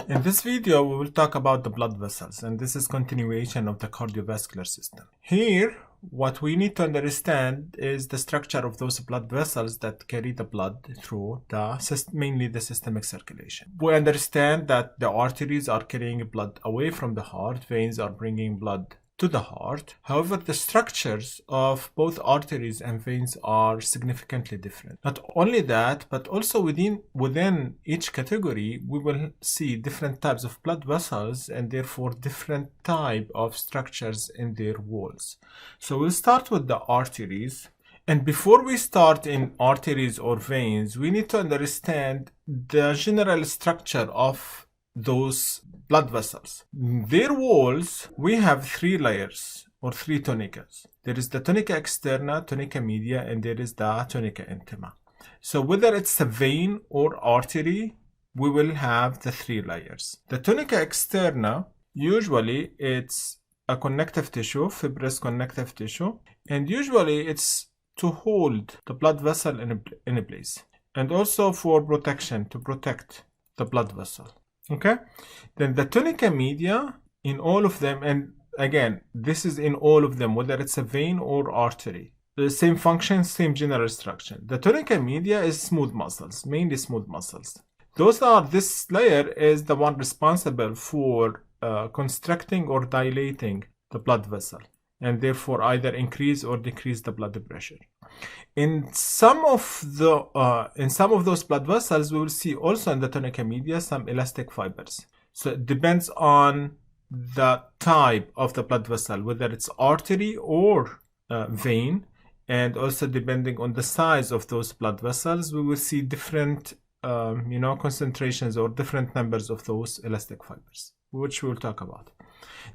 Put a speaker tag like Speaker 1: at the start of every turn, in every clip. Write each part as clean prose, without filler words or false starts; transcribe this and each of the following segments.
Speaker 1: In this video, we will talk about the blood vessels, and this is continuation of the cardiovascular system. Here, what we need to understand is the structure of those blood vessels that carry the blood through mainly the systemic circulation. We understand that the arteries are carrying blood away from the heart, veins are bringing blood to the heart. However, the structures of both arteries and veins are significantly different. Not only that, but also within each category, we will see different types of blood vessels and therefore different type of structures in their walls. So we'll start with the arteries. And before we start in arteries or veins, we need to understand the general structure of those blood vessels. Their walls, we have three layers or three tunicas. There is the tunica externa, tunica media, and there is the tunica intima. So whether it's a vein or artery, we will have the three layers. The tunica externa, usually it's a connective tissue, fibrous connective tissue, and usually it's to hold the blood vessel in a place, and also for protection, to protect the blood vessel. Okay, then the tunica media, in all of them, and again, this is in all of them, whether it's a vein or artery, the same function, same general structure. The tunica media is smooth muscles, mainly smooth muscles. This layer is the one responsible for constricting or dilating the blood vessel, and therefore either increase or decrease the blood pressure. In some of those blood vessels, we will see also in the tunica media some elastic fibers. So it depends on the type of the blood vessel, whether it's artery or vein, and also depending on the size of those blood vessels, we will see different concentrations or different numbers of those elastic fibers, which we'll talk about.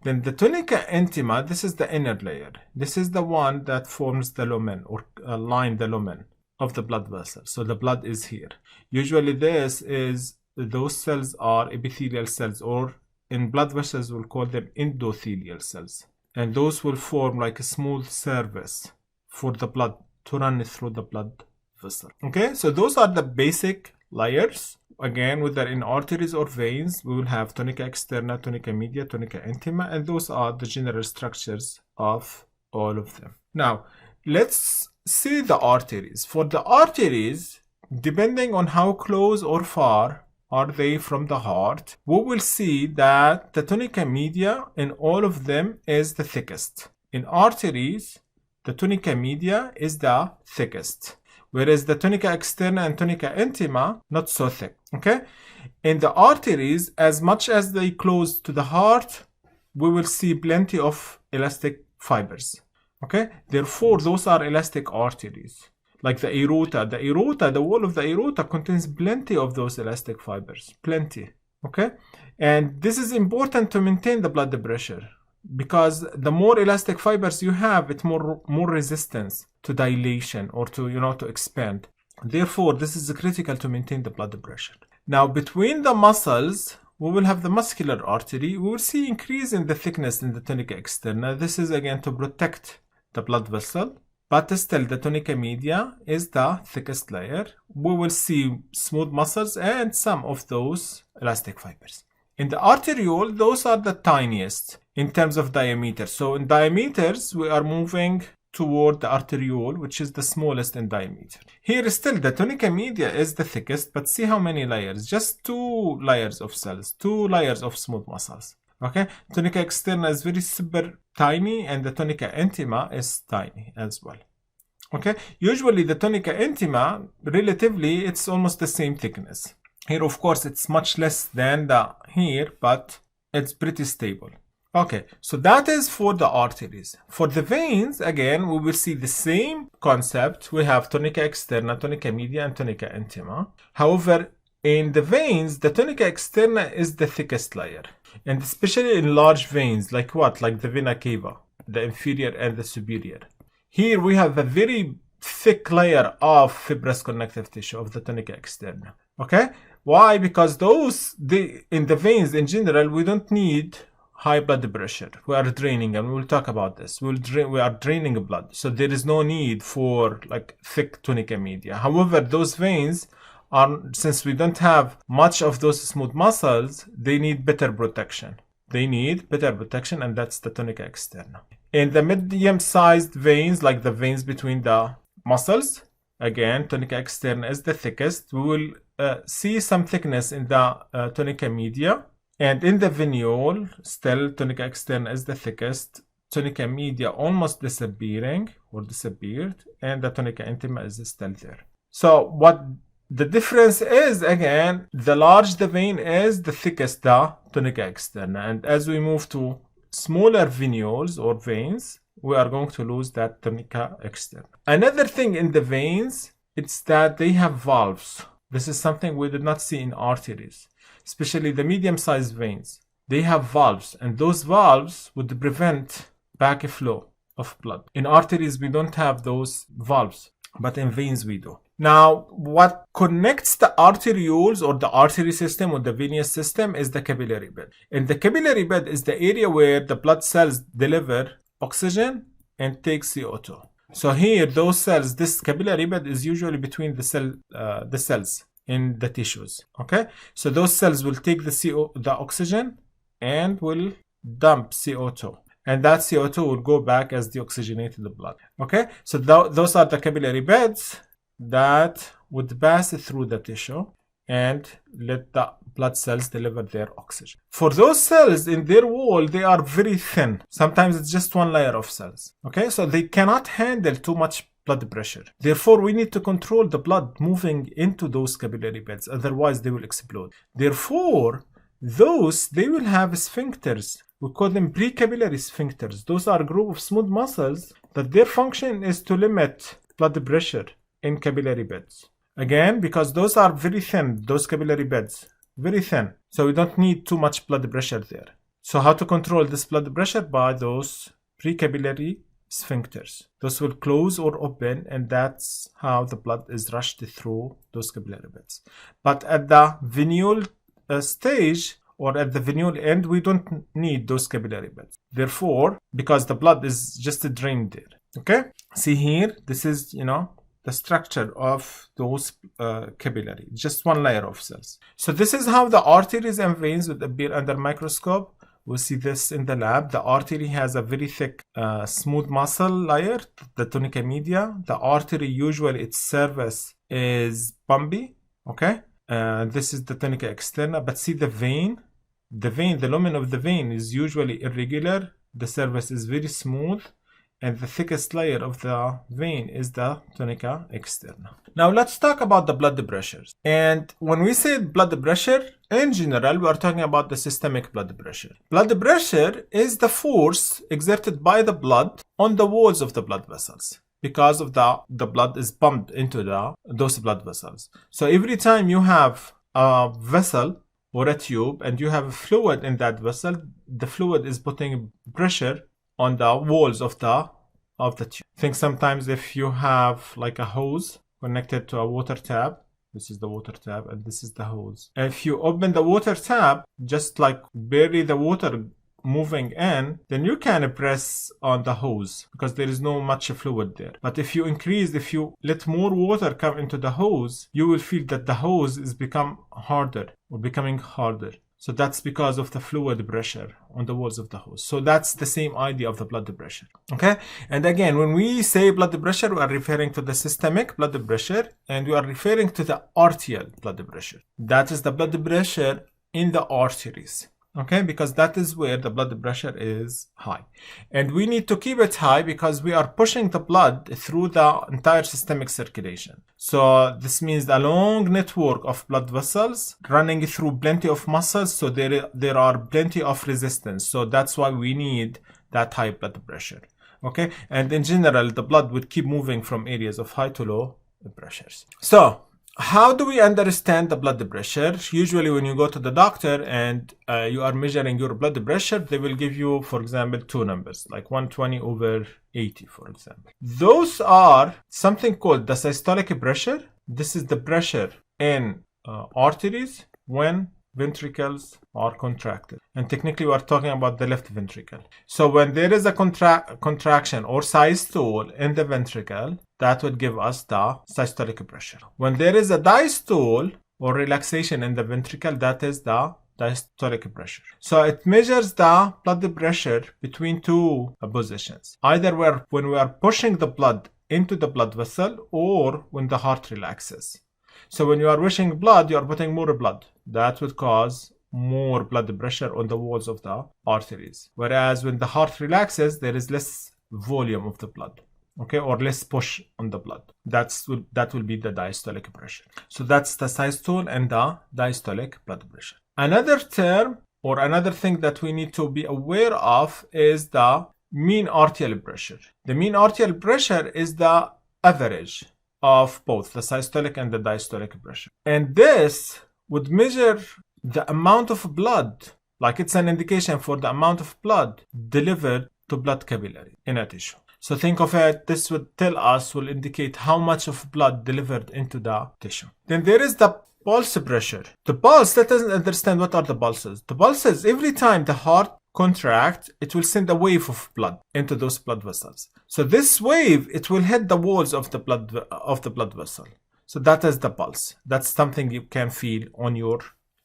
Speaker 1: Then the tunica intima, this is the inner layer. This is the one that forms the lumen or line the lumen of the blood vessel. So the blood is here. Usually those cells are epithelial cells, or in blood vessels we'll call them endothelial cells. And those will form like a smooth surface for the blood to run through the blood vessel. Okay, so those are the basic layers. Again, whether in arteries or veins, we will have tunica externa, tunica media, tunica intima, and those are the general structures of all of them. Now, let's see the arteries. For the arteries, depending on how close or far are they from the heart, we will see that the tunica media in all of them is the thickest. In arteries, the tunica media is the thickest, whereas the tunica externa and tunica intima, not so thick. Okay, in the arteries, as much as they close to the heart, we will see plenty of elastic fibers. Okay, therefore those are elastic arteries. Like the aorta, the wall of the aorta contains plenty of those elastic fibers, plenty. Okay, and this is important to maintain the blood pressure, because the more elastic fibers you have, it's more resistance to dilation or to expand. Therefore, this is critical to maintain the blood pressure. Now, between the muscles, we will have the muscular artery. We will see increase in the thickness in the tunica externa. This is again to protect the blood vessel, but still the tunica media is the thickest layer. We will see smooth muscles and some of those elastic fibers. In the arteriole, those are the tiniest in terms of diameter. So in diameters, we are moving toward the arteriole, which is the smallest in diameter. Here still the tunica media is the thickest, but see how many layers? Just 2 layers of cells, 2 layers of smooth muscles. Okay, tunica externa is very super tiny, and the tunica intima is tiny as well. Okay, usually the tunica intima, relatively, it's almost the same thickness. Here, of course, it's much less than here, but it's pretty stable. Okay, so that is for the arteries. For the veins, again, we will see the same concept. We have tunica externa, tunica media, and tunica intima. However, in the veins, the tunica externa is the thickest layer. And especially in large veins, like what? Like the vena cava, the inferior and the superior. Here we have a very thick layer of fibrous connective tissue of the tunica externa. Okay? Why? Because in the veins in general, we don't need high blood pressure. We are draining, and we will talk about this. We are draining blood, so there is no need for like thick tunica media. However, those veins since we don't have much of those smooth muscles, they need better protection. And that's the tunica externa. In the medium-sized veins, like the veins between the muscles, again, tunica externa is the thickest. We will see some thickness in the tunica media. And in the venule, still tunica externa is the thickest. Tunica media almost disappeared, and the tunica intima is still there. So what the difference is, again, the larger the vein is, the thickest the tunica externa. And as we move to smaller venules or veins, we are going to lose that tunica externa. Another thing in the veins, it's that they have valves. This is something we did not see in arteries, especially the medium-sized veins. They have valves, and those valves would prevent backflow of blood. In arteries, we don't have those valves, but in veins we do. Now, what connects the arterioles or the artery system or the venous system is the capillary bed. And the capillary bed is the area where the blood cells deliver oxygen and take CO2. So here, those cells, this capillary bed is usually between the cells in the tissues. Okay, so those cells will take the oxygen and will dump CO2. And that CO2 will go back as deoxygenated blood. Okay, so those are the capillary beds that would pass through the tissue and let the blood cells deliver their oxygen. For those cells in their wall, they are very thin. Sometimes it's just one layer of cells. Okay, so they cannot handle too much blood pressure. Therefore, we need to control the blood moving into those capillary beds. Otherwise, they will explode. Therefore, they will have sphincters. We call them precapillary sphincters. Those are a group of smooth muscles that their function is to limit blood pressure in capillary beds. Again, because those are very thin, those capillary beds, very thin. So we don't need too much blood pressure there. So how to control this blood pressure? By those precapillary sphincters. Those will close or open, and that's how the blood is rushed through those capillary beds. But at the venule stage, or at the venule end, we don't need those capillary beds. Therefore, because the blood is just drained there. Okay? See here, this is, the structure of those capillary, just one layer of cells. So this is how the arteries and veins would appear under microscope. We'll see this in the lab. The artery has a very thick, smooth muscle layer, the tunica media. The artery, usually its surface is bumpy. Okay? This is the tunica externa, but see the vein. The lumen of the vein is usually irregular. The surface is very smooth, and the thickest layer of the vein is the tunica externa. Now let's talk about the blood pressures. And when we say blood pressure, in general, we are talking about the systemic blood pressure. Blood pressure is the force exerted by the blood on the walls of the blood vessels, because of the blood is pumped into those blood vessels. So every time you have a vessel or a tube and you have fluid in that vessel, the fluid is putting pressure on the walls of the tube. Think sometimes if you have like a hose connected to a water tap, this is the water tap and this is the hose. If you open the water tap, just like barely the water moving in, then you can press on the hose because there is no much fluid there. But if you let more water come into the hose, you will feel that the hose is becoming harder. So that's because of the fluid pressure on the walls of the hose. So that's the same idea of the blood pressure. Okay? And again, when we say blood pressure, we are referring to the systemic blood pressure, and we are referring to the arterial blood pressure. That is the blood pressure in the arteries. Okay, because that is where the blood pressure is high. And we need to keep it high because we are pushing the blood through the entire systemic circulation. So this means a long network of blood vessels running through plenty of muscles. So there are plenty of resistance. So that's why we need that high blood pressure. Okay, and in general, the blood would keep moving from areas of high to low pressures. So how do we understand the blood pressure? Usually when you go to the doctor and you are measuring your blood pressure, they will give you, for example, two numbers, like 120/80, for example. Those are something called the systolic pressure. This is the pressure in arteries when ventricles are contracted. And technically, we are talking about the left ventricle. So when there is a contraction or systole in the ventricle, that would give us the systolic pressure. When there is a diastole or relaxation in the ventricle, that is the diastolic pressure. So it measures the blood pressure between two positions. Either when we are pushing the blood into the blood vessel or when the heart relaxes. So when you are rushing blood, you are putting more blood. That would cause more blood pressure on the walls of the arteries. Whereas when the heart relaxes, there is less volume of the blood, okay, or less push on the blood. That will be the diastolic pressure. So that's the systole and the diastolic blood pressure. Another term or another thing that we need to be aware of is the mean arterial pressure. The mean arterial pressure is the average of both the systolic and the diastolic pressure. And this would measure the amount of blood, like it's an indication for the amount of blood delivered to blood capillary in a tissue. So think of it, this will indicate how much of blood delivered into the tissue. Then there is the pulse pressure. The pulse, let us understand what are the pulses. The pulses, every time the heart contract, it will send a wave of blood into those blood vessels. So this wave, it will hit the walls of the blood vessel. So that is the pulse. That's something you can feel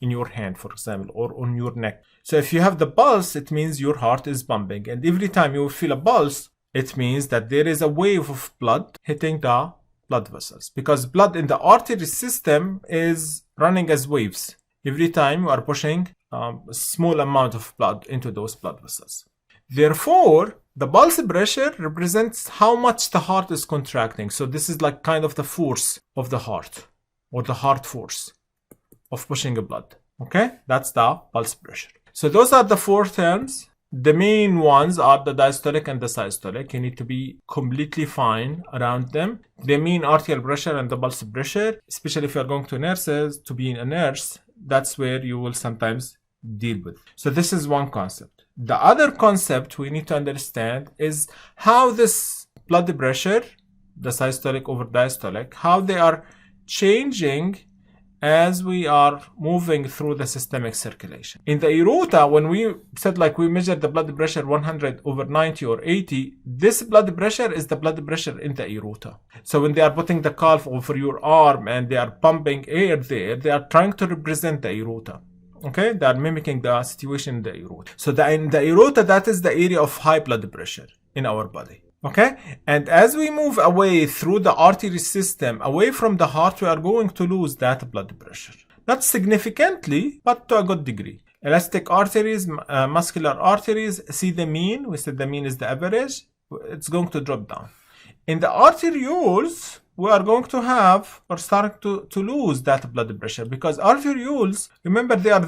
Speaker 1: in your hand, for example, or on your neck. So if you have the pulse, it means your heart is pumping. And every time you feel a pulse, it means that there is a wave of blood hitting the blood vessels. Because blood in the artery system is running as waves. Every time you are pushing a small amount of blood into those blood vessels. Therefore, the pulse pressure represents how much the heart is contracting. So this is like kind of the force of the heart, or the heart force of pushing blood. Okay, that's the pulse pressure. So those are the four terms. The main ones are the diastolic and the systolic. You need to be completely fine around them. The mean arterial pressure and the pulse pressure, especially if you're going to nurses, to be a nurse, that's where you will sometimes deal with. So this is one concept. The other concept we need to understand is how this blood pressure, the systolic over diastolic, how they are changing as we are moving through the systemic circulation. In the aorta, when we said like we measured the blood pressure 100/90 or 80, this blood pressure is the blood pressure in the aorta. So when they are putting the calf over your arm and they are pumping air there, they are trying to represent the aorta. Okay, they are mimicking the situation in the aorta. So in the aorta, that is the area of high blood pressure in our body. Okay, and as we move away through the artery system, away from the heart, we are going to lose that blood pressure. Not significantly, but to a good degree. Elastic arteries, muscular arteries, see the mean. We said the mean is the average. It's going to drop down. In the arterioles, we are going to have or start to lose that blood pressure, because arterioles, remember, they are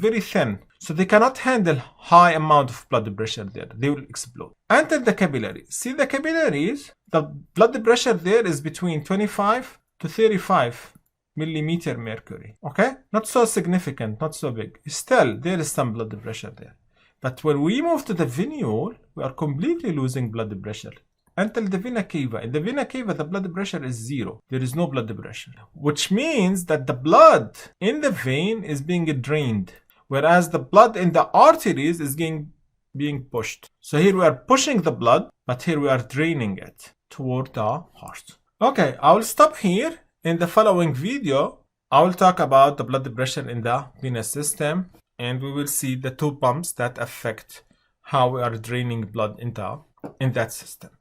Speaker 1: very thin. So they cannot handle high amount of blood pressure there. They will explode. Enter the capillaries. See the capillaries, the blood pressure there is between 25 to 35 millimeter mercury. Okay? Not so significant, not so big. Still, there is some blood pressure there. But when we move to the venule, we are completely losing blood pressure. Until the vena cava. In the vena cava, the blood pressure is 0. There is no blood pressure. Which means that the blood in the vein is being drained, whereas the blood in the arteries is being pushed. So here we are pushing the blood, but here we are draining it toward the heart. Okay, I will stop here. In the following video, I will talk about the blood pressure in the venous system, and we will see the two pumps that affect how we are draining blood in that system.